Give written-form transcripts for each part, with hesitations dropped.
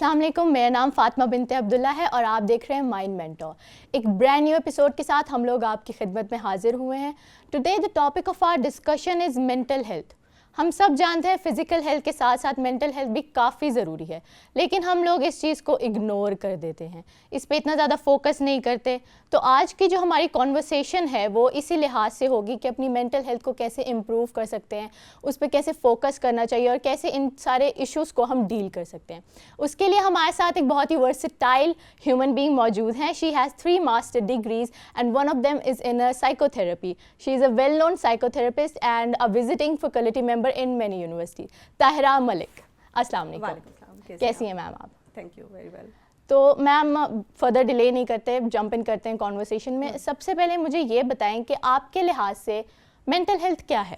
السلام علیکم، میرا نام فاطمہ بنت عبداللہ ہے اور آپ دیکھ رہے ہیں مائنڈ مینٹور. ایک برانڈ نیو ایپیسوڈ کے ساتھ ہم لوگ آپ کی خدمت میں حاضر ہوئے ہیں. Today the topic of our discussion is mental health. ہم سب جانتے ہیں فزیکل ہیلتھ کے ساتھ ساتھ مینٹل ہیلتھ بھی کافی ضروری ہے، لیکن ہم لوگ اس چیز کو اگنور کر دیتے ہیں، اس پہ اتنا زیادہ فوکس نہیں کرتے. تو آج کی جو ہماری کانورسیشن ہے وہ اسی لحاظ سے ہوگی کہ اپنی مینٹل ہیلتھ کو کیسے امپروو کر سکتے ہیں، اس پہ کیسے فوکس کرنا چاہیے اور کیسے ان سارے ایشوز کو ہم ڈیل کر سکتے ہیں. اس کے لیے ہمارے ساتھ ایک بہت ہی ورسٹائل ہیومن بینگ موجود ہیں. She has 3 master degrees and one of them is in psycho therapy. She is a well known psycho therapist and a visiting faculty member in many university. Tahira ملک، السلام علیکم. کیسی ہیں میم آپ؟ Thank you, very well. تو میم further delay نہیں کرتے، jump in کرتے ہیں کانورسیشن میں. سب سے پہلے مجھے یہ بتائیں کہ آپ کے لحاظ سے مینٹل ہیلتھ کیا ہے؟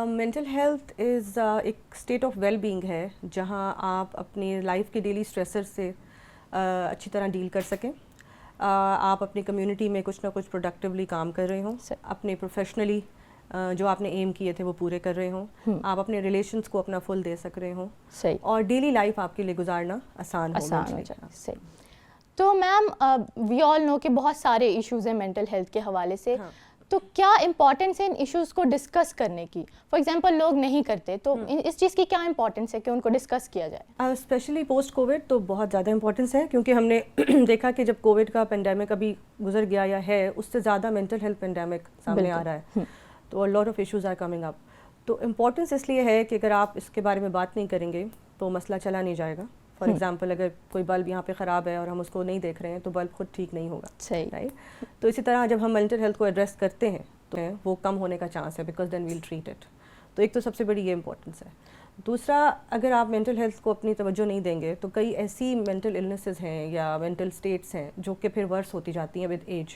مینٹل ہیلتھ از ایک اسٹیٹ آف ویل بینگ ہے جہاں آپ اپنی لائف کے ڈیلی اسٹریسر سے اچھی طرح ڈیل کر سکیں. آپ اپنی کمیونٹی میں کچھ نہ کچھ پروڈکٹیولی کام کر رہے ہوں، اپنے پروفیشنلی جو آپ نے ایم کیے تھے وہ پورے کر رہے ہوں، آپ اپنے ریلیشنس کو اپنا فل دے سک رہے ہوں، اور ڈیلی لائف آپ کے لیے گزارنا آسان ہو جائے. صحیح. تو میم وی آل نو کہ بہت سارے ایشوز ہیں مینٹل ہیلتھ کے حوالے سے. تو کیا امپورٹنس ہے ان ایشوز کو ڈسکس کرنے کی؟ فار ایگزامپل لوگ نہیں کرتے، تو اس چیز کی کیا امپورٹنس ہے کہ ان کو ڈسکس کیا جائے؟ اسپیشلی پوسٹ کووڈ تو بہت زیادہ امپورٹنس ہے، کیونکہ ہم نے دیکھا کہ جب کووڈ کا پینڈیمک ابھی گزر گیا یا ہے، اس سے زیادہ مینٹل ہیلتھ پینڈیمک سامنے آ رہا ہے. تو lot of issues are coming up. تو امپورٹنس اس لیے ہے کہ اگر آپ اس کے بارے میں بات نہیں کریں گے تو مسئلہ چلا نہیں جائے گا. فار ایگزامپل اگر کوئی بلب یہاں پہ خراب ہے اور ہم اس کو نہیں دیکھ رہے ہیں تو بلب خود ٹھیک نہیں ہوگا. صحیح. رائٹ. تو اسی طرح جب ہم مینٹل ہیلتھ کو ایڈریس کرتے ہیں تو وہ کم ہونے کا چانس ہے، because then we'll treat it. تو ایک تو سب سے بڑی یہ امپورٹنس ہے. دوسرا، اگر آپ مینٹل ہیلتھ کو اپنی توجہ نہیں دیں گے تو کئی ایسی مینٹل النیسز ہیں یا مینٹل اسٹیٹس ہیں جو کہ پھر ورس ہوتی جاتی ہیں ود ایج.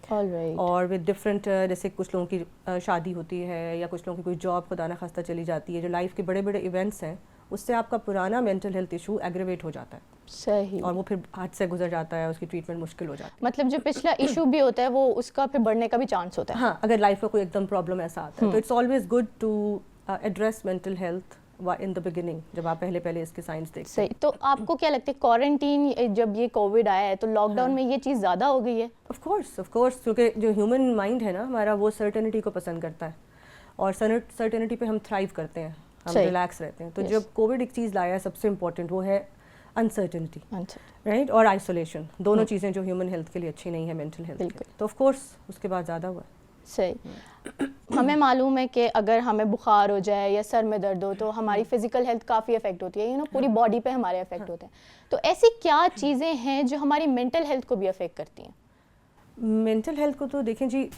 اور ود ڈفرینٹ، جیسے کچھ لوگوں کی شادی ہوتی ہے یا کچھ لوگوں کی کوئی جاب خدا نخواستہ چلی جاتی ہے، جو لائف کے بڑے بڑے ایونٹس ہیں، اس سے آپ کا پرانا مینٹل ہیلتھ ایشو ایگریویٹ ہو جاتا ہے. صحیح. اور وہ پھر ہاتھ سے گزر جاتا ہے، اس کی ٹریٹمنٹ مشکل ہو جاتی ہے. مطلب جو پچھلا ایشو بھی ہوتا ہے وہ اس کا پھر بڑھنے کا بھی چانس ہوتا ہے. ہاں، اگر لائف کا کوئی ایک دم پرابلم ایسا آتا ہے تو it's always good to address mental health in the beginning, جب آپ پہلے اس کے سائنس دیکھتے ہیں. صحیح. تو آپ کو کیا لگتا ہے کوارنٹین جب یہ کووڈ آیا ہے تو لاک ڈاؤن میں یہ چیز زیادہ ہو گئی ہے؟ آف کورس، کیونکہ جو ہیومن مائنڈ ہے نا ہمارا، وہ سرٹنٹی کو پسند کرتا ہے، اور سرٹنٹی پہ ہم تھرائیو کرتے ہیں، ہم ریلیکس رہتے ہیں. تو جب کووڈ ایک چیز لایا ہے سب سے امپورٹنٹ وہ ہے انسرٹنٹی، رائٹ، اور آئسولیشن. دونوں چیزیں جو ہیومن ہیلتھ کے لیے اچھی نہیں ہے مینٹل ہیلتھ کے. تو آف کورس اس کے بعد زیادہ ہوا. صحیح. ہمیں معلوم ہے کہ اگر ہمیں بخار ہو جائے یا سر میں درد ہو تو ہماری فزیکل ہیلتھ کافی افیکٹ ہوتی ہے، پوری باڈی پہ ہمارے افیکٹ ہوتے ہیں. تو ایسی کیا چیزیں ہیں جو ہماری مینٹل ہیلتھ کو بھی افیکٹ کرتی ہیں؟ مینٹل ہیلتھ کو تو دیکھیں جی،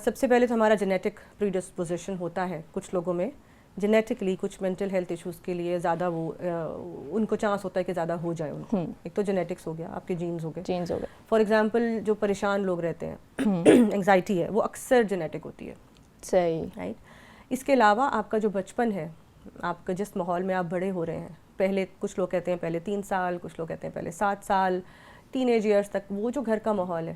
سب سے پہلے تو ہمارا جینیٹک پریڈسپوزیشن ہوتا ہے. کچھ لوگوں میں جینیٹکلی کچھ مینٹل ہیلتھ ایشوز کے لیے زیادہ وہ ان کو چانس ہوتا ہے کہ زیادہ ہو جائے ان کو. ایک تو جینیٹکس ہو گیا، آپ کے جینز ہو گئے. فار ایگزامپل جو پریشان لوگ رہتے ہیں، انگزائٹی ہے، وہ اکثر جینیٹک ہوتی ہے. صحیح. رائٹ. اس کے علاوہ آپ کا جو بچپن ہے، آپ کا جس ماحول میں آپ بڑے ہو رہے ہیں، پہلے کچھ لوگ کہتے ہیں پہلے 3 سال، کچھ لوگ کہتے ہیں پہلے 7 سال، ٹین ایج ایئرس تک، وہ جو گھر کا ماحول ہے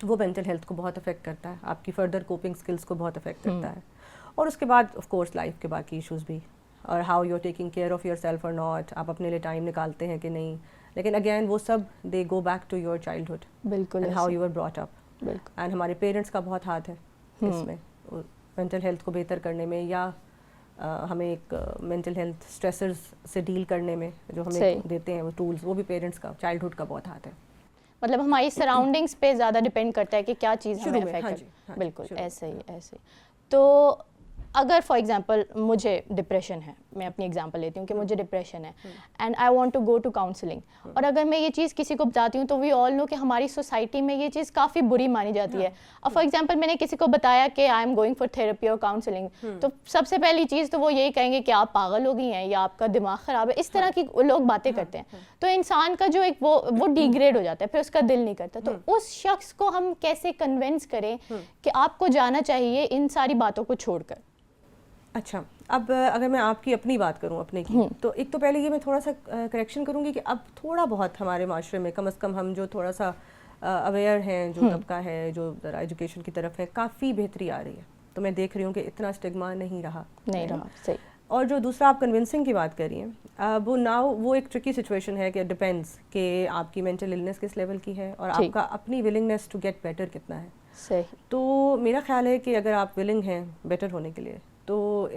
وہ مینٹل ہیلتھ کو بہت افیکٹ کرتا ہے، آپ کی فردر کوپنگ اسکلس کو بہت افیکٹ کرتا ہے. اور اس کے بعد آف کورس لائف کے باقی ایشوز بھی، اور how you are taking care of yourself اور ناٹ، آپ اپنے لیے ٹائم نکالتے ہیں کہ نہیں. لیکن اگین وہ سب they go back to your childhood. بالکل. How you are brought up. And ہمارے پیرنٹس کا بہت ہاتھ ہے اس میں، مینٹل ہیلتھ کو بہتر کرنے میں، یا ہمیں ایک مینٹل ہیلتھ اسٹریسرز سے ڈیل کرنے میں جو ہمیں دیتے ہیں وہ ٹولز، وہ بھی پیرنٹس کا، چائلڈہڈ کا بہت ہاتھ ہے. مطلب ہماری سراؤنڈنگس پہ زیادہ ڈپینڈ کرتا ہے کہ کیا چیز ہمیں افیکٹ کرتی ہے. بالکل ایسے ہی. تو اگر فار ایگزامپل مجھے ڈپریشن ہے، میں اپنی ایگزامپل لیتی ہوں کہ مجھے ڈپریشن ہے and I want to go to counselling, اور اگر میں یہ چیز کسی کو بتاتی ہوں تو وی آل نو کہ ہماری سوسائٹی میں یہ چیز کافی بری مانی جاتی ہے. اور فار ایگزامپل میں نے کسی کو بتایا کہ I am going for therapy اور کاؤنسلنگ، تو سب سے پہلی چیز تو وہ یہی کہیں گے کہ آپ پاگل ہو گئی ہیں یا آپ کا دماغ خراب ہے. اس طرح کی لوگ باتیں کرتے ہیں. تو انسان کا جو ایک وہ ڈیگریڈ ہو جاتا ہے، پھر اس کا دل نہیں کرتا. تو اس شخص کو ہم کیسے کنونس کریں کہ آپ کو جانا چاہیے ان ساری باتوں کو چھوڑ کر؟ اچھا، اب اگر میں آپ کی اپنی بات کروں اپنے کی، تو ایک تو پہلے یہ میں تھوڑا سا کریکشن کروں گی کہ اب تھوڑا بہت ہمارے معاشرے میں کم از کم ہم جو تھوڑا سا اویئر ہیں، جو طبقہ ہے جو ذرا ایجوکیشن کی طرف ہے، کافی بہتری آ رہی ہے. تو میں دیکھ رہی ہوں کہ اتنا اسٹگما نہیں رہا. صحیح. اور جو دوسرا آپ کنونسنگ کی بات کریے وہ وہ ایک ٹرکی سچویشن ہے کہ ڈپینڈس کہ آپ کی مینٹل النس کس لیول کی ہے اور آپ کا اپنی ولنگنیس ٹو گیٹ بیٹر کتنا ہے. صحیح. تو میرا خیال ہے کہ اگر آپ ولنگ ہیں بیٹر ہونے کے لیے تو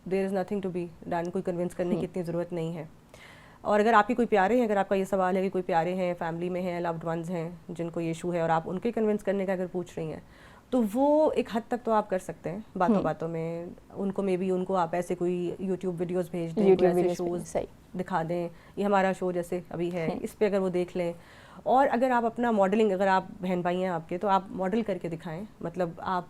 there is nothing to be done, کوئی کنونس کرنے کی اتنی ضرورت نہیں ہے. اور اگر آپ کی کوئی پیارے ہیں, اگر آپ کا یہ سوال ہے کہ کوئی پیارے ہیں, فیملی میں ہیں, لوڈ ونز ہیں جن کو یہ ایشو ہے اور آپ ان کے کنونس کرنے کا اگر پوچھ رہی ہیں تو وہ ایک حد تک تو آپ کر سکتے ہیں باتوں باتوں میں. ان کو مے بی ان کو آپ ایسے کوئی یوٹیوب ویڈیوز بھیج دیں, کوئی ایسے شوز دکھا دیں, یہ ہمارا شو جیسے ابھی ہے اس پہ اگر وہ دیکھ لیں. اور اگر آپ اپنا ماڈلنگ, اگر آپ بہن بھائی ہیں آپ کے, تو آپ ماڈل کر کے دکھائیں, مطلب آپ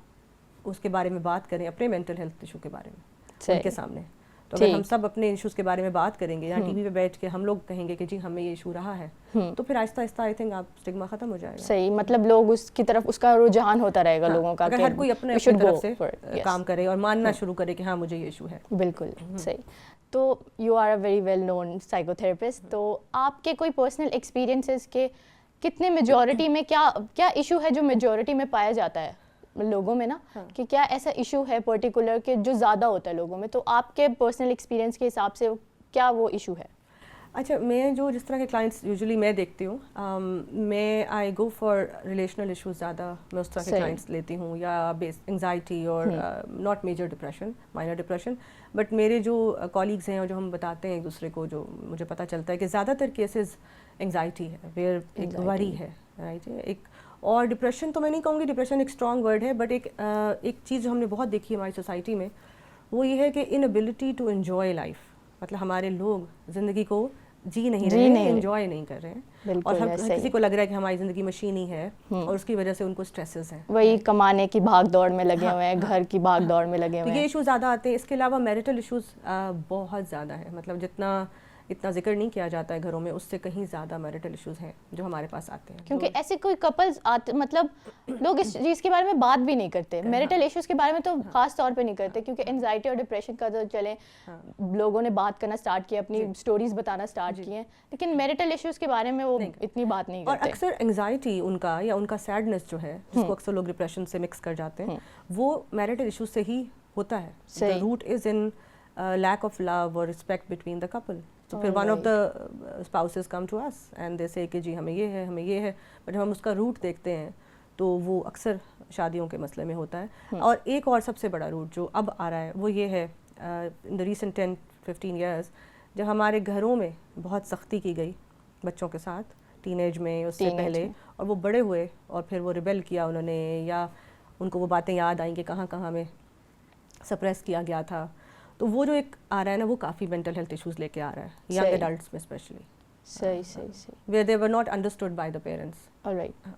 اس کے بارے میں بات کریں اپنے مینٹل ہیلتھ ایشو کے بارے میں ان کے سامنے. تو اگر ہم سب اپنے ایشوز کے بارے میں بات کریں گے یا ٹی وی پہ بیٹھ کے ہم لوگ کہیں گے کہ جی ہمیں یہ ایشو رہا ہے, تو پھر آہستہ آہستہ آئی تھنک آپ اسٹگما ختم ہو جائے گا. صحیح, مطلب لوگ اس کی طرف, اس کا رجحان ہوتا رہے گا لوگوں کا, اگر ہر کوئی اپنے طرف سے کام کرے اور ماننا شروع کرے کہ ہاں مجھے یہ ایشو ہے. بالکل صحیح. تو you are a very well known psychotherapist, تو آپ کے کوئی پرسنل ایکسپیرینسز کے کتنے میجورٹی میں کیا ایشو ہے جو میجورٹی میں پایا جاتا ہے لوگوں میں نا, کہ کیا ایسا ایشو ہے پرٹیکولر کہ جو زیادہ ہوتا ہے لوگوں میں, تو آپ کے پرسنل ایکسپیرینس کے حساب سے کیا وہ ایشو ہے؟ اچھا, میں جس طرح کے کلائنٹس یوزلی میں دیکھتی ہوں, میں آئی گو فار ریلیشنل ایشوز زیادہ میں اس طرح کے کلائنٹس لیتی ہوں, یا انگزائٹی اور not major depression, minor depression. But میرے جو کالیگز ہیں اور جو ہم بتاتے ہیں ایک دوسرے کو, جو مجھے پتہ چلتا ہے کہ زیادہ تر کیسز انگزائٹی ہے, ویئر ایک وری ہے, رائٹ. ایک اور ڈپریشن تو میں نہیں کہوں گی, ڈپریشن ایک اسٹرانگ ورڈ ہے, بٹ ایک چیز جو ہم نے بہت دیکھی ہے ہماری سوسائٹی میں, وہ یہ ہے کہ انیبلٹی ٹو انجوائے لائف. مطلب ہمارے لوگ زندگی کو جی نہیں رہے ہیں, انجوائے نہیں کر رہے ہیں, اور ہر کسی کو لگ رہا ہے کہ ہماری زندگی مشینی ہے اور اس کی وجہ سے ان کو سٹریسز ہیں, وہی کمانے کی بھاگ دوڑ میں لگے ہوئے ہیں, گھر کی بھاگ دوڑ میں لگے ہوئے ہیں. یہ ایشوز زیادہ آتے ہیں. اس کے علاوہ میرٹل ایشوز بہت زیادہ ہیں, مطلب اتنا ذکر نہیں کیا جاتا ہے گھروں میں, اس سے کہیں زیادہ میرٹل ایشوز ہیں جو ہمارے پاس آتے ہیں. کیونکہ ایسے کوئی کپلز آتے, مطلب لوگ اس چیز کے بارے میں بات بھی نہیں کرتے, میرٹل ایشوز کے بارے میں تو خاص طور پہ نہیں کرتے, کیونکہ انزائٹی اور ڈپریشن کا تو چلیں لوگوں نے بات کرنا اسٹارٹ کیا, اپنی اسٹوریز بتانا اسٹارٹ کی ہیں, لیکن میرٹل ایشوز کے بارے میں وہ اتنی بات نہیں کرتے. اور اکثر انگزائٹی ان کا یا ان کا سیڈنس جو ہے, جس کو اکثر لوگ ڈپریشن سے مکس کر جاتے ہیں, وہ میرٹل ایشوز سے ہی ہوتا ہے. The root is in lack of love or respect between the couple. تو پھر one of the spouses come to us and they say کہ جی ہمیں یہ ہے, ہمیں یہ ہے, بٹ ہم اس کا روٹ دیکھتے ہیں تو وہ اکثر شادیوں کے مسئلے میں ہوتا ہے. اور ایک اور سب سے بڑا روٹ جو اب آ رہا ہے وہ یہ ہے, in the recent 10-15 years جب ہمارے گھروں میں بہت سختی کی گئی بچوں کے ساتھ, ٹین ایج میں, اس سے پہلے, اور وہ بڑے ہوئے اور پھر وہ ریبیل کیا انہوں نے, یا ان کو وہ باتیں یاد آئیں کہ کہاں کہاں میں سپریس کیا گیا تھا, تو وہ جو ایک آ رہا ہے نا, وہ کافی مینٹل ہیلتھ ایشوز لے کے آ رہا ہے ینگ ایڈلٹس میں اسپیشلی. صحیح. where they were not understood by the parents. Alright.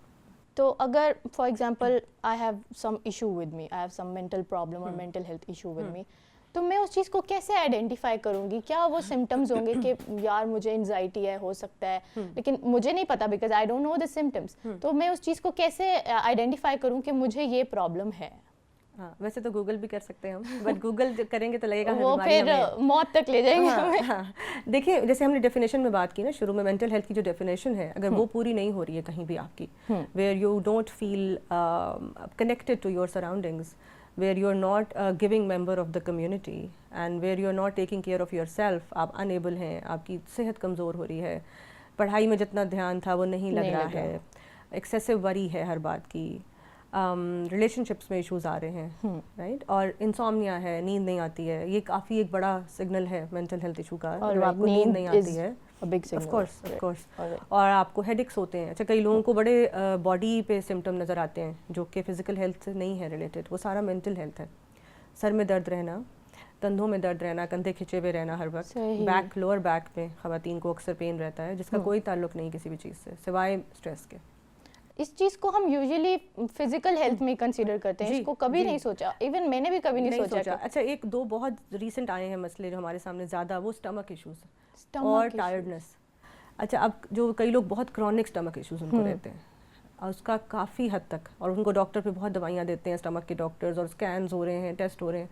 تو اگر for example I have some issue with me, I have some mental problem اور mental health issue with me, تو میں اس چیز کو کیسے آئیڈینٹیفائی کروں گی؟ کیا وہ سمٹمز ہوں گے کہ یار مجھے انزائٹی ہے, ہو سکتا ہے, لیکن مجھے نہیں پتا because I don't know the symptoms, تو میں اس چیز کو کیسے آئیڈینٹیفائی کروں کہ مجھے یہ پرابلم ہے؟ ہاں, ویسے تو گوگل بھی کر سکتے ہیں ہم, بٹ گوگل کریں گے تو لگے گا وہ پھر موت تک لے جائیں گے ہمیں. ہاں, دیکھیے جیسے ہم نے ڈیفینیشن میں بات کی نا شروع میں, مینٹل ہیلتھ کی جو ڈیفینیشن ہے اگر وہ پوری نہیں ہو رہی ہے کہیں بھی آپ کی, where you don't feel connected to your surroundings, where you are not a giving member of the community and where you are not taking care of yourself, آپ unable ہیں, آپ کی صحت کمزور ہو رہی ہے, پڑھائی میں جتنا دھیان تھا وہ نہیں لگ رہا ہے, ایکسیسو وری ہے ہر بات کی, ریلیشن شپس میں ایشوز آ رہے ہیں, رائٹ, اور انسومنیا ہے, نیند نہیں آتی ہے, یہ کافی ایک بڑا سگنل ہے مینٹل ہیلتھ ایشو کا, جب آپ کو نیند نہیں آتی ہے, آف کورس, اور آپ کو ہیڈ ایکس ہوتے ہیں. اچھا, کئی لوگوں کو بڑے باڈی پہ سمٹم نظر آتے ہیں جو کہ فزیکل ہیلتھ سے نہیں ہے ریلیٹڈ, وہ سارا مینٹل ہیلتھ ہے. سر میں درد رہنا, کندھوں میں درد رہنا, کندھے کھچے ہوئے رہنا ہر وقت, بیک, لوور بیک میں خواتین کو اکثر پین رہتا ہے جس کا کوئی تعلق نہیں کسی بھی چیز سے سوائے اسٹریس کے. اس چیز کو ہم یوزلی فزیکل ہیلتھ میں کنسیڈر کرتے ہیں, اس کو کبھی نہیں سوچا, ایون میں نے بھی کبھی نہیں سوچا. اچھا, ایک دو بہت ریسنٹ آئے ہیں مسئلے جو ہمارے سامنے زیادہ, وہ اسٹمک ایشوز اور ٹائرڈنس. اچھا, اب جو کئی لوگ بہت کرونک اسٹمک ایشوز ان کو رہتے ہیں, اور اس کا کافی حد تک, اور ان کو ڈاکٹر پہ بہت دوائیاں دیتے ہیں اسٹمک کے ڈاکٹرز, اور اسکینز ہو رہے ہیں, ٹیسٹ ہو رہے ہیں,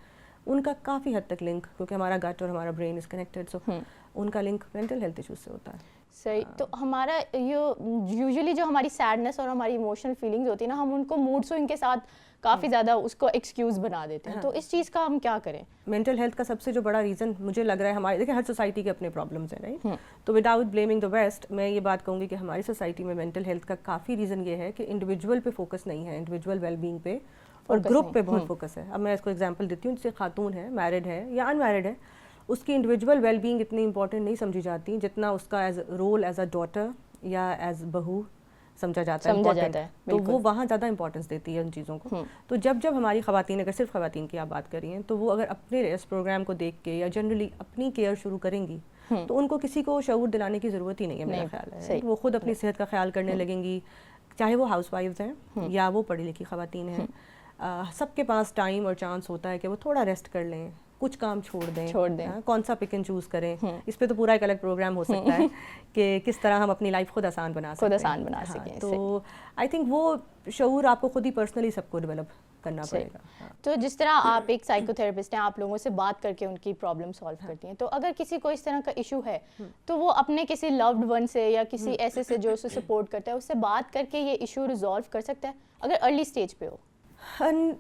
ان کا کافی حد تک لنک, کیونکہ ہمارا گٹ اور ہمارا برین از کنیکٹڈ, سو ان کا لنک مینٹل ہیلتھ ایشوز سے ہوتا ہے. صحیح. تو ہمارا یوزلی جو ہماری سیڈنس اور ہماری ایموشنل فیلنگز ہوتی ہیں نا, ہم ان کو موڈ سوئنگ کے ساتھ کافی زیادہ اس کو ایکسکیوز بنا دیتے ہیں. تو اس چیز کا ہم کیا کریں؟ مینٹل ہیلتھ کا سب سے جو بڑا ریزن مجھے لگ رہا ہے ہمارے دیکھیں ہر سوسائٹی کے اپنے پرابلمس ہیں رائٹ. تو وداؤٹ بلیمنگ دا ویسٹ میں یہ بات کہوں گی کہ ہماری سوسائٹی میں مینٹل ہیلتھ کا کافی ریزن یہ ہے کہ انڈیویجول پہ فوکس نہیں ہے, انڈیویجول ویل بینگ پہ اور گروپ پہ بہت فوکس ہے. اب میں اس کو ایگزامپل دیتی ہوں, جیسے خاتون ہے, میرڈ ہے یا ان میرڈ ہے, اس کی انڈیویجول ویل بینگ اتنی امپورٹنٹ نہیں سمجھی جاتی جتنا اس کا as role as a daughter یا ایز بہو سمجھا جاتا ہے. تو وہ وہاں زیادہ امپورٹنس دیتی ہے ان چیزوں کو. تو جب ہماری خواتین, اگر صرف خواتین کی آپ بات کر رہی ہیں, تو وہ اگر اپنے اس پروگرام کو دیکھ کے یا جنرلی اپنی کیئر شروع کریں گی تو ان کو کسی کو شعور دلانے کی ضرورت ہی نہیں ہے میرا خیال ہے. وہ خود اپنی صحت کا خیال کرنے لگیں گی, چاہے وہ ہاؤس وائفز ہیں یا وہ پڑھی لکھی خواتین ہیں. سب کے پاس ٹائم اور چانس ہوتا ہے کہ وہ تھوڑا ریسٹ کر لیں, کچھ کام چھوڑ دیں, کون سا پک اینڈ چوز کریں. اس پہ تو پورا ایک الگ پروگرام ہو سکتا ہے کہ کس طرح ہم اپنی لائف خود آسان بنا سکیں. تو آئی تھنک وہ شعور آپ کو خود ہی پرسنلی سب کو ڈیولپ کرنا پڑے گا. تو جس طرح آپ ایک سائیکو تھراپسٹ ہیں, آپ لوگوں سے بات کر کے ان کی پرابلم سالو کرتی ہیں, تو اگر کسی کو اس طرح کا ایشو ہے تو وہ اپنے کسی لوڈ ون سے یا کسی ایسے سے جو اسے سپورٹ کرتا ہے اس سے بات کر کے یہ ایشو ریزالو کر سکتا ہے اگر ارلی اسٹیج پہ ہو؟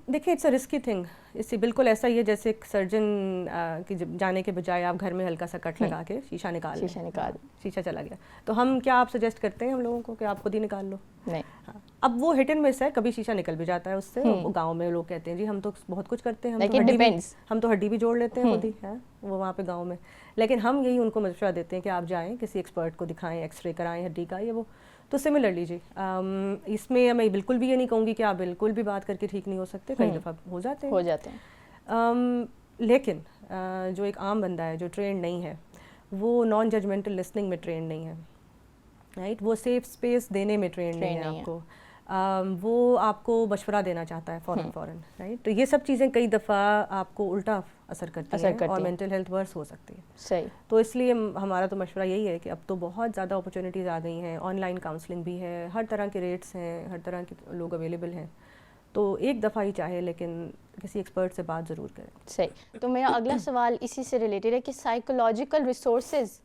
دیکھیں اٹس اے رسکی تھنگ. اس سے بالکل ایسا ہی ہے جیسے ایک سرجن کی جانے کے بجائے آپ گھر میں ہلکا سا کٹ لگا کے شیشہ نکال شیشہ چلا گیا, تو ہم کیا آپ سجیسٹ کرتے ہیں ہم لوگوں کو کہ آپ خود ہی نکال لو؟ نہیں. اب وہ ہٹ اینڈ مس ہے, کبھی شیشہ نکل بھی جاتا ہے اس سے. گاؤں میں لوگ کہتے ہیں جی ہم تو بہت کچھ کرتے ہیں, ہم تو ہڈی بھی جوڑ لیتے ہیں خود ہی, ہے وہ وہاں پہ گاؤں میں. لیکن ہم یہی ان کو مشورہ دیتے ہیں کہ آپ جائیں کسی ایکسپرٹ کو دکھائیں, ایکس رے کرائیں ہڈی کا, یہ وہ. تو سملرلی جی اس میں میں بالکل بھی یہ نہیں کہوں گی کہ آپ بالکل بھی بات کر کے ٹھیک نہیں ہو سکتے, کئی دفعہ ہو جاتے ہیں. لیکن جو ایک عام بندہ ہے جو ٹرینڈ نہیں ہے, وہ نان ججمنٹل لسننگ میں ٹرینڈ نہیں ہے, رائٹ, وہ سیف اسپیس دینے میں ٹرینڈ نہیں ہے آپ کو, وہ آپ کو مشورہ دینا چاہتا ہے فوراً, رائٹ. تو یہ سب چیزیں کئی دفعہ آپ کو الٹا اثر کرتی ہیں اور مینٹل ہیلتھ ورس ہو سکتی ہے. صحیح. تو اس لیے ہمارا تو مشورہ یہی ہے کہ اب تو بہت زیادہ اپرچونیٹیز آ گئی ہیں, آن لائن کاؤنسلنگ بھی ہے, ہر طرح کے ریٹس ہیں, ہر طرح کے لوگ اویلیبل ہیں. تو ایک دفعہ ہی چاہے لیکن کسی ایکسپرٹ سے بات ضرور کریں. صحیح. تو میرا اگلا سوال اسی سے ریلیٹڈ ہے کہ سائیکولوجیکل ریسورسز,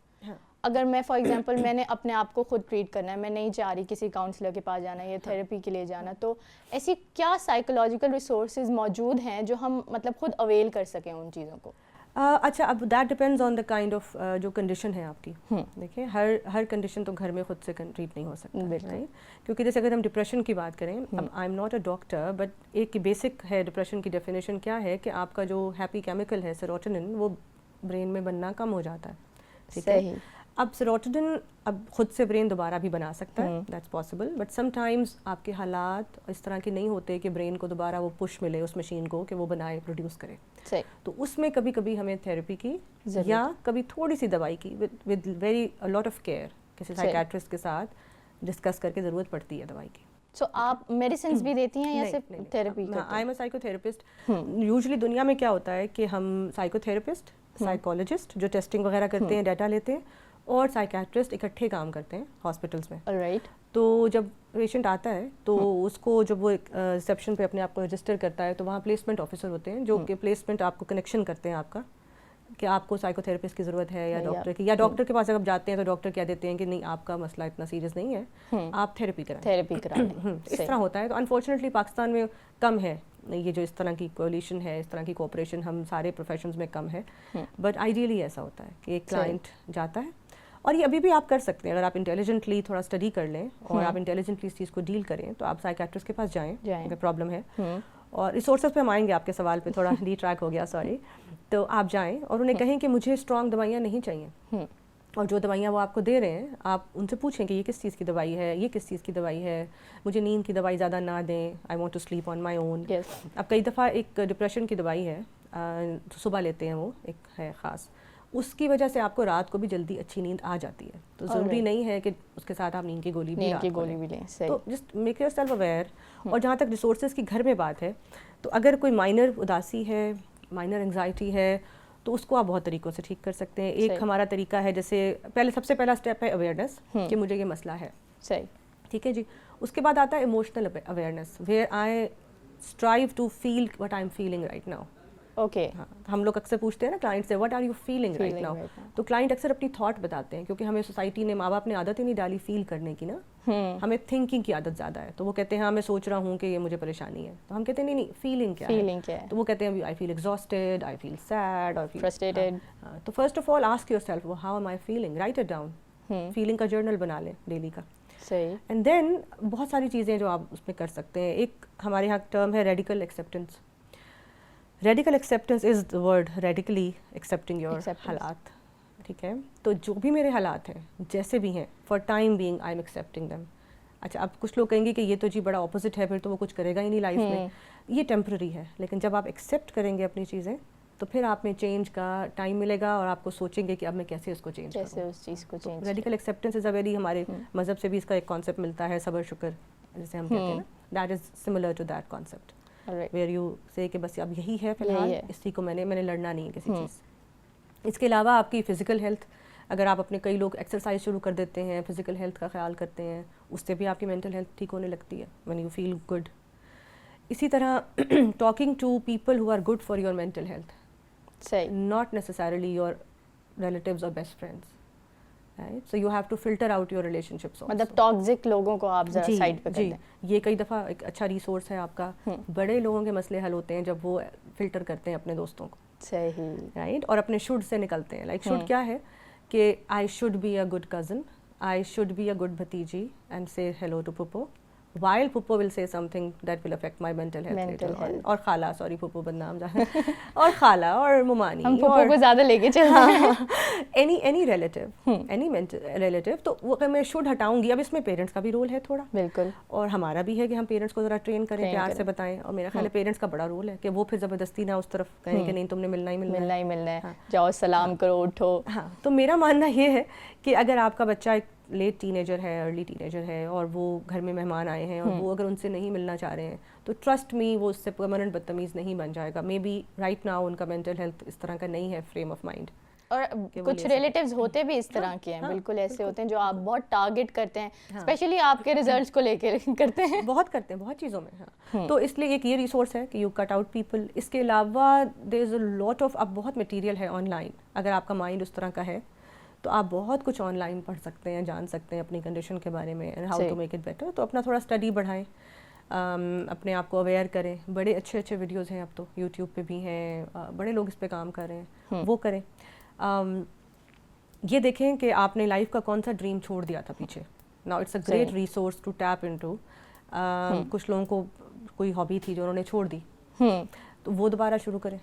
اگر میں فار ایگزامپل میں نے اپنے آپ کو خود ٹریٹ کرنا ہے, میں نہیں چاہ رہی کسی کاؤنسلر کے پاس جانا یا تھیراپی کے لیے جانا, تو ایسی کیا سائیکولوجیکل ریسورسز موجود ہیں جو ہم مطلب خود اویل کر سکیں ان چیزوں کو؟ اچھا, اب that depends on the kind of جو کنڈیشن ہے آپ کی. دیکھیں ہر کنڈیشن تو گھر میں خود سے ٹریٹ نہیں ہو سکتا, کیونکہ جیسے اگر ہم ڈپریشن کی بات کریں, اب I am not a doctor, but ایک بیسک ہے ڈپریشن کی ڈیفینیشن کیا ہے کہ آپ کا جو ہیپی کیمیکل ہے سیروٹونن, وہ برین میں بننا کم ہو جاتا ہے. ٹھیک ہے. اب سیروٹونن اب خود سے برین دوبارہ بھی بنا سکتا ہے, that's possible, but some times آپ کے حالات اس طرح کے نہیں ہوتے کہ برین کو دوبارہ وہ پش ملے اس مشین کو کہ وہ بنائے, پروڈیوس کرے. تو اس میں کبھی کبھی ہمیں تھیراپی کی یا کبھی تھوڑی سی دوائی کی with very lot of care کسی سائیکیٹرسٹ کے ساتھ ڈسکس کر کے ضرورت پڑتی ہے دوائی کی. سو آپ میڈیسنز بھی دیتی ہیں یا صرف therapy? I am a psycho therapist. Usually دنیا میں کیا ہوتا ہے کہ ہم سائیکو تھراپسٹ, سائیکالوجسٹ جو ٹیسٹنگ وغیرہ کرتے ہیں, ڈیٹا لیتے ہیں, اور سائیکیٹرسٹ اکٹھے کام کرتے ہیں ہاسپٹلس میں. تو جب پیشنٹ آتا ہے تو اس کو جب وہ ریسیپشن پہ اپنے آپ کو رجسٹر کرتا ہے, تو وہاں پلیسمنٹ آفیسر ہوتے ہیں جو کہ پلیسمنٹ آپ کو کنیکشن کرتے ہیں آپ کا کہ آپ کو سائیکو تھراپسٹ کی ضرورت ہے یا ڈاکٹر کی, یا ڈاکٹر کے پاس اگر جاتے ہیں تو ڈاکٹر کیا دیتے ہیں کہ نہیں آپ کا مسئلہ اتنا سیریس نہیں ہے, آپ تھیراپی کرائیں. اس طرح ہوتا ہے. تو انفارچونیٹلی پاکستان میں کم ہے یہ جو اس طرح کی کولیشن ہے, اس طرح کی کوآپریشن ہم سارے پروفیشنز میں کم ہے, بٹ آئیڈیلی ایسا ہوتا ہے کہ ایک کلائنٹ جاتا ہے. اور یہ ابھی بھی آپ کر سکتے ہیں اگر آپ انٹیلیجنٹلی تھوڑا اسٹڈی کر لیں اور آپ انٹیلیجنٹلی اس چیز کو ڈیل کریں, تو آپ سائیکیٹرسٹ کے پاس جائیں اگر پرابلم ہے. اور ریسورسز پہ ہم آئیں گے, آپ کے سوال پہ تھوڑا ڈی ٹریک ہو گیا, سوری. تو آپ جائیں اور انہیں کہیں کہ مجھے اسٹرانگ دوائیاں نہیں چاہیے, اور جو دوائیاں وہ آپ کو دے رہے ہیں آپ ان سے پوچھیں کہ یہ کس چیز کی دوائی ہے, یہ کس چیز کی دوائی ہے, مجھے نیند کی دوائی زیادہ نہ دیں, آئی وانٹ ٹو سلیپ آن مائی اون. اب کئی دفعہ ایک ڈپریشن کی دوائی ہے صبح لیتے ہیں, وہ ایک ہے خاص, اس کی وجہ سے آپ کو رات کو بھی جلدی اچھی نیند آ جاتی ہے. تو ضروری نہیں ہے کہ اس کے ساتھ آپ نیند کی گولی بھی لیں. تو just make your self aware. اور جہاں تک ریسورسز کی گھر میں بات ہے, تو اگر کوئی مائنر اداسی ہے, مائنر انگزائٹی ہے, تو اس کو آپ بہت طریقوں سے ٹھیک کر سکتے ہیں. ایک ہمارا طریقہ ہے, جیسے سب سے پہلا اسٹیپ ہے اویئرنیس کہ مجھے یہ مسئلہ ہے. ٹھیک ہے جی. اس کے بعد آتا ہے emotional awareness, where I strive to feel what I am feeling right now. Okay. ہاں, ہم لوگ اکثر پوچھتے ہیں نا کلائنٹ سے what are you feeling right now, تو کلائنٹ اکثر اپنی تھاٹ بتاتے ہیں, کیونکہ ہمیں سوسائٹی نے, ماں باپ نے عادت ہی نہیں ڈالی فیل کرنے کی نا, ہمیں تھنکنگ کی عادت زیادہ ہے. تو وہ کہتے ہیں ہاں میں سوچ رہا ہوں کہ یہ مجھے پریشانی ہے, تو ہم کہتے ہیں نہیں فیلنگ کیا ہے, تو وہ کہتے ہیں I feel exhausted, I feel sad, اور فرسٹریٹڈ. تو first of all ask yourself how am I feeling, write it down, feeling کا جرنل بنا لیں ڈیلی کا. صحیح. اینڈ دین بہت ساری چیزیں جو آپ اس میں کر سکتے ہیں. ایک ہمارے یہاں ٹرم ہے radical acceptance. Radical acceptance is the word radically accepting your حالات. ٹھیک ہے, تو جو بھی میرے حالات ہیں جیسے بھی ہیں, for time being I am accepting them. اچھا, اب کچھ لوگ کہیں گے کہ یہ تو جی بڑا اپوزٹ ہے, پھر تو وہ کچھ کرے گا ہی نہیں لائف میں. یہ ٹیمپرری ہے, لیکن جب آپ ایکسیپٹ کریں گے اپنی چیزیں تو پھر آپ میں چینج کا ٹائم ملے گا, اور آپ کو سوچیں گے کہ اب میں کیسے اس کو چینج کروں. کیسے اس چیز کو change. Radical acceptance is a very, ہمارے مذہب سے بھی اس کا ایک کانسیپٹ ملتا ہے, صبر شکر جیسے ہم کہتے ہیں نا, that is similar to that concept, where you say کہ بس اب یہی ہے فی الحال, اسی کو میں نے لڑنا نہیں ہے کسی چیز. اس کے علاوہ آپ کی فزیکل ہیلتھ, اگر آپ اپنے, کئی لوگ ایکسرسائز شروع کر دیتے ہیں, فزیکل ہیلتھ کا خیال کرتے ہیں, اس سے بھی آپ کی مینٹل ہیلتھ ٹھیک ہونے لگتی ہے, وین یو فیل گڈ. اسی طرح talking to people who are good for your mental health, not necessarily your relatives or best friends, right? So you have to filter out your relationships also. مطلب toxic لوگوں کو آپ ذرا side پہ کر دیں. یہ کئی دفعہ ایک اچھا ریسورس ہے آپ کا. بڑے لوگوں کے مسئلے حل ہوتے ہیں جب وہ فلٹر کرتے ہیں اپنے دوستوں کو. صحیح. رائٹ, اور اپنے شوڈ سے نکلتے ہیں. لائک شوڈ کیا ہے کہ I should be a good cousin, I should be a good بھتیجی and say hello to Pappu, while Puppo will say something that will affect my mental health later on. اور خالہ, sorry Pappu بدنام جا, اور خالہ اور ممانی, ہم پپو کو زیادہ لے کے چل رہے ہیں. any relative, any relative, تو وہ میں شوڈ ہٹاؤں گی. اب اس میں پیرنٹس کا بھی رول ہے تھوڑا, بالکل, اور ہمارا بھی ہے کہ ہم پیرنٹس کو ذرا ٹرین کریں, پیار سے بتائیں. اور میرا خیال ہے پیرنٹس کا بڑا رول ہے کہ وہ پھر زبردستی نہ اس طرف کہیں کہ نہیں تم نے ملنا ہی ملنا ہے, جاؤ سلام کرو اٹھو. ہاں, تو میرا ماننا یہ ہے کہ اگر آپ کا بچہ ایک لیٹ ٹین ایجر ہے, ارلی ٹین ایجر ہے, اور وہ گھر میں مہمان آئے ہیں, اور وہ اگر ان سے نہیں ملنا چاہ رہے ہیں, تو ٹرسٹ می وہ اس سے پرماننٹ بدتمیز نہیں بن جائے گا. مے بی رائٹ ناؤ ان کا مینٹل ہیلتھ اس طرح کا نہیں ہے, فریم آف مائنڈ. اور کچھ ریلیٹیوز ہوتے بھی اس طرح کے ہیں, بالکل ایسے ہوتے ہیں جو آپ بہت ٹارگٹ کرتے ہیں, اسپیشلی آپ کے ریزلٹس کو لے کے کرتے ہیں. بہت کرتے ہیں, بہت چیزوں میں. ہاں, تو اس لیے ایک یہ ریسورس ہے کہ یو کٹ آؤٹ پیپل. اس کے علاوہ دیر از اے لاٹ آف, اب بہت مٹیریل ہے آن لائن. اگر آپ کا مائنڈ اس طرح کا ہے تو آپ بہت کچھ آن لائن پڑھ سکتے ہیں, جان سکتے ہیں اپنی کنڈیشن کے بارے میں, how to make it better. تو اپنا تھوڑا اسٹڈی بڑھائیں, اپنے آپ کو اویئر کریں. بڑے اچھے ویڈیوز ہیں اب تو یوٹیوب پہ بھی ہیں, بڑے لوگ اس پہ کام کر رہے ہیں, وہ کریں. یہ دیکھیں کہ آپ نے لائف کا کون سا ڈریم چھوڑ دیا تھا پیچھے. Now it's a great resource to tap into. کچھ لوگوں کو کوئی ہابی تھی جو انہوں نے چھوڑ دی, تو وہ دوبارہ شروع کریں.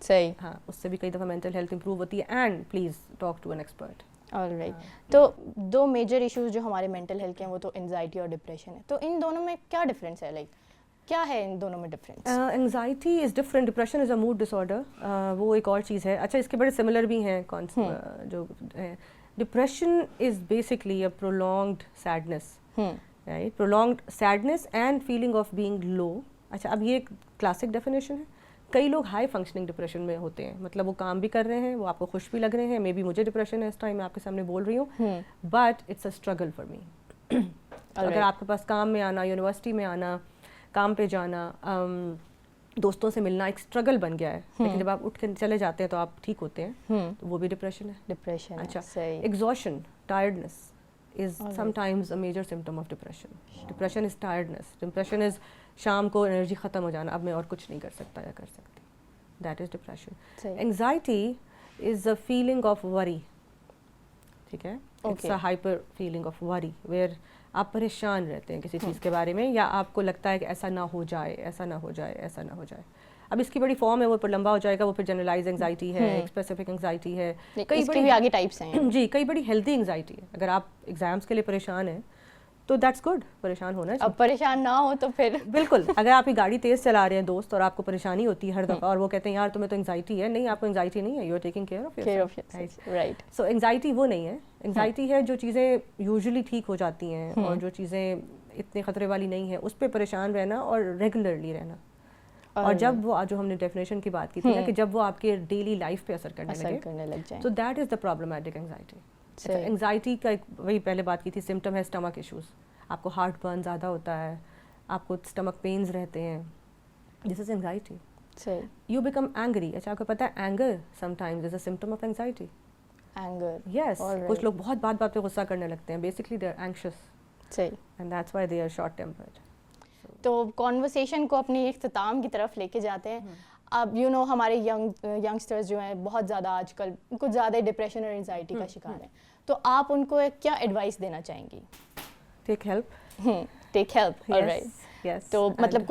صحیح. ہاں, اس سے بھی کئی دفعہ مینٹل ہیلتھ امپروو ہوتی ہے. And please talk to an expert. Alright. تو دو میجر ایشوز جو ہمارے مینٹل ہیلتھ کے ہیں وہ تو انزائٹی اور ڈپریشن ہے. تو ان دونوں میں کیا ڈفرینس ہے, لائک کیا ہے ان دونوں میں difference? Anxiety is different, depression is a mood disorder, وہ ایک اور چیز ہے. اچھا, اس کے بڑے سملر بھی ہیں جو ہیں. Depression is basically a prolonged sadness, right, prolonged sadness and feeling of being low. اچھا, اب یہ ایک کلاسک ڈیفینیشن ہے. کئی لوگ ہائی فنکشننگ ڈپریشن میں ہوتے ہیں, مطلب وہ کام بھی کر رہے ہیں, وہ آپ کو خوش بھی لگ رہے ہیں. مے بی مجھے ڈپریشن ہے اس ٹائم, میں آپ کے سامنے بول رہی ہوں, but it's a struggle for me. اگر آپ کے پاس کام میں آنا, یونیورسٹی میں آنا, کام پہ جانا, دوستوں سے ملنا ایک اسٹرگل بن گیا ہے, لیکن جب آپ اٹھ کے چلے جاتے ہیں تو آپ ٹھیک ہوتے ہیں, تو وہ بھی ڈپریشن ہے. ڈپریشن. اچھا, exhaustion, tiredness is sometimes a major symptom of depression. Depression is tiredness. Depression is شام کو انرجی ختم ہو جانا, اب میں اور کچھ نہیں کر سکتا یا کر سکتی. That is depression. Anxiety is a feeling of worry. ٹھیک ہے, it's a hyper feeling of worry where آپ پریشان رہتے ہیں کسی چیز کے بارے میں, یا آپ کو لگتا ہے کہ ایسا نہ ہو جائے, ایسا نہ ہو جائے, ایسا نہ ہو جائے. اب اس کی بڑی فارم ہے, وہ پر لمبا ہو جائے گا, وہ پھر جنرلائز انگزائٹی ہے, اسپیسیفک انگزائٹی ہے, کئی بڑی آگے ٹائپس ہیں. جی, کئی بڑی ہیلدی انگزائٹی ہے. اگر آپ ایگزامس کے لیے پریشان ہیں تو دیٹس گڈ, پریشان ہونا چاہیے. اب پریشان نہ ہو تو پھر بالکل. اگر آپ کی گاڑی تیز چلا رہے ہیں دوست, اور آپ کو پریشانی ہوتی ہے ہر دفعہ, اور وہ کہتے ہیں یار تمہیں تو انگزائٹی ہے, نہیں, آپ کو انگزائٹی نہیں ہے, you are taking care of yourself, right. So anxiety وہ نہیں ہے. انگزائٹی ہے جو چیزیں یوزلی ٹھیک ہو جاتی ہیں, اور جو چیزیں اتنے خطرے والی نہیں ہیں, اس پہ پریشان رہنا اور ریگولرلی رہنا. اور جب وہ جو ہم نے ڈیفینیشن کی بات کی تھی نا, کہ جب وہ آپ کے ڈیلی لائف پہ اثر کرنے لگ جائے, تو that is the problematic anxiety. Anxiety کا ایک, وہی پہلے بات کی تھی, سمٹم ہے اسٹمک ایشوز. آپ کو ہارٹ برن زیادہ ہوتا ہے, آپ کو اسٹمک پینز رہتے ہیں, دس از انگزائٹی. صحیح. You become angry. اچھا آپ کو پتہ ہے anger sometimes is a symptom of anxiety. Anger. Yes. Alright. کچھ لوگ بہت بات بات پہ غصہ کرنے لگتے ہیں. Basically they are anxious صحیح. and that's why they are short tempered. تو کانورسیشن کو اپنی اختتام کی طرف لے کے جاتے ہیں. اب ہمارے ینگسٹرز جو ہیں بہت زیادہ آج کل کچھ زیادہ ڈپریشن اور انزائٹی کا شکار ہیں, تو آپ ان کو کیا ایڈوائس دینا چاہیں گی؟ Take help. Take help. Yes. Yes. تو مطلب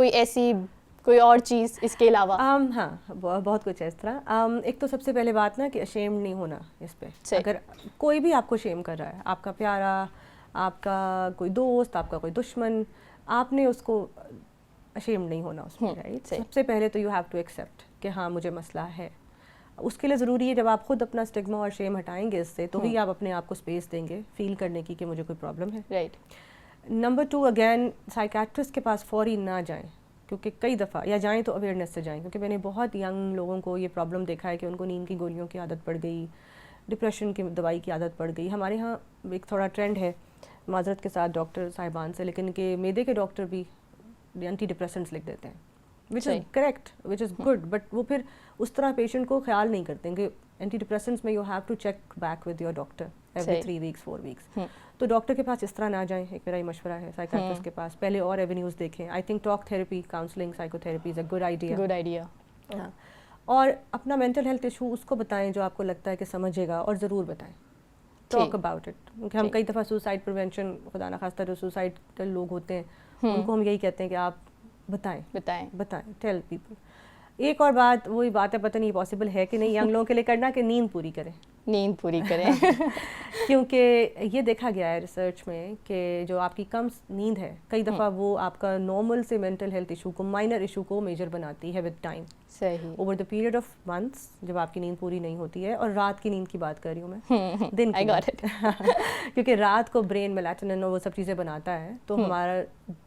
کوئی اور چیز اس کے علاوہ؟ ہاں بہت کچھ ہے اس طرح. ایک تو سب سے پہلے بات نا کہ اشیمڈ نہیں ہونا اس پہ. اگر کوئی بھی آپ کو شیم کر رہا ہے, آپ کا پیارا, آپ کا کوئی دوست, آپ کا کوئی دشمن, آپ نے اس کو اشیمڈ نہیں ہونا اس میں, رائٹ. سب سے پہلے تو یو ہیو ٹو ایکسیپٹ کہ ہاں مجھے مسئلہ ہے. اس کے لیے ضروری ہے جب آپ خود اپنا اسٹگما اور شیم ہٹائیں گے اس سے, تو ہی آپ اپنے آپ کو اسپیس دیں گے فیل کرنے کی کہ مجھے کوئی پرابلم ہے. رائٹ. نمبر 2, اگین سائیکیٹرسٹ کے پاس فوری نہ جائیں, کیونکہ کئی دفعہ یا جائیں تو اویئرنیس سے جائیں, کیونکہ میں نے بہت ینگ لوگوں کو یہ پرابلم دیکھا ہے کہ ان کو نیند کی گولیوں کی عادت پڑ گئی, ڈپریشن کی دوائی کی عادت پڑ گئی. ہمارے ہاں ایک تھوڑا ٹرینڈ ہے, معذرت کے ساتھ ڈاکٹر صاحبان سے, لیکن کہ معدے کے ڈاکٹر بھی اینٹی ڈپریسنٹس لکھ دیتے ہیں, which is correct, which is good, but وہ پھر اس طرح پیشنٹ کو خیال نہیں کرتے کہ اینٹی ڈپریسنٹس میں you have to check back with your doctor every 3 weeks 4 weeks. تو ڈاکٹر کے پاس اس طرح نہ جائیں, ایک میرا یہ مشورہ ہے. سائیکیٹرسٹ کے پاس پہلے اور ایونیوز دیکھیں. I think talk therapy, counselling, psycho therapy is a good idea. Good idea. ہاں, اور اپنا مینٹل ہیلتھ ایشو اس کو بتائیں جو آپ کو لگتا ہے کہ سمجھے گا, اور ضرور بتائیں. Talk about it. کیونکہ ہم کئی دفعہ سوسائڈ پریونشن, خدا نخواستہ جو سوسائڈ لوگ ہوتے ہیں ان کو ہم یہی کہتے ہیں کہ آپ بتائیں, ٹیل پیپل. ایک اور بات, وہی بات ہے, پتہ نہیں پاسبل ہے کہ نہیں ینگ لوگوں کے لیے کرنا, کہ نیند پوری کریں. کیونکہ یہ دیکھا گیا ہے ریسرچ میں کہ جو آپ کی کم نیند ہے, کئی دفعہ وہ آپ کا نارمل سے مینٹل ہیلتھ ایشو کو, مائنر ایشو کو میجر بناتی ہے ود ٹائم. صحیح. Over the period of months جب آپ کی نیند پوری نہیں ہوتی ہے. اور رات کی نیند کی بات کر رہی ہوں میں, دن کی, کیونکہ رات کو برین میلاٹونن اور وہ سب چیزیں بناتا ہے, تو ہمارا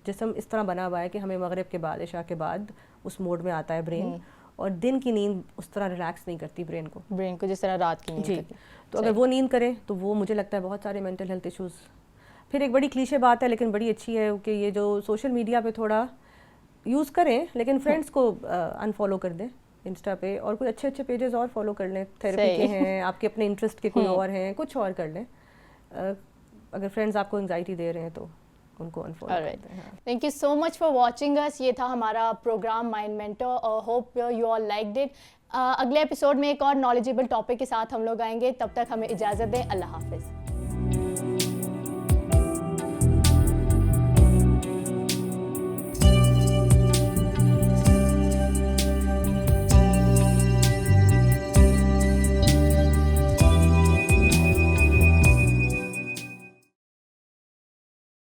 جسم اس طرح بنا ہوا ہے کہ ہمیں مغرب کے بعد, عشاء کے بعد اس موڈ میں آتا ہے برین, اور دن کی نیند اس طرح ریلیکس نہیں کرتی برین کو جس طرح رات کی نیند. جی. تو اگر وہ نیند کرے تو وہ مجھے لگتا ہے بہت سارے مینٹل ہیلتھ ایشوز. پھر ایک بڑی کلیشے بات ہے لیکن بڑی اچھی ہے کہ یہ جو سوشل میڈیا پہ تھوڑا یوز کریں, لیکن فرینڈس کو انفالو کر دیں انسٹا پہ, اور کوئی اچھے پیجز اور فالو کر لیں, تھیراپی کے ہیں, آپ کے اپنے انٹرسٹ کے کوئی اور ہیں, کچھ اور کر لیں. اگر فرینڈس آپ کو انگزائٹی دے رہے ہیں تو ان کو انفالو کرتے ہیں. Thank you so much for watching us. یہ تھا ہمارا program mind mentor, hope you all liked it. اگلے ایپیسوڈ میں ایک اور نالجیبل ٹاپک کے ساتھ ہم لوگ آئیں گے. تب تک ہمیں اجازت دیں. اللہ حافظ.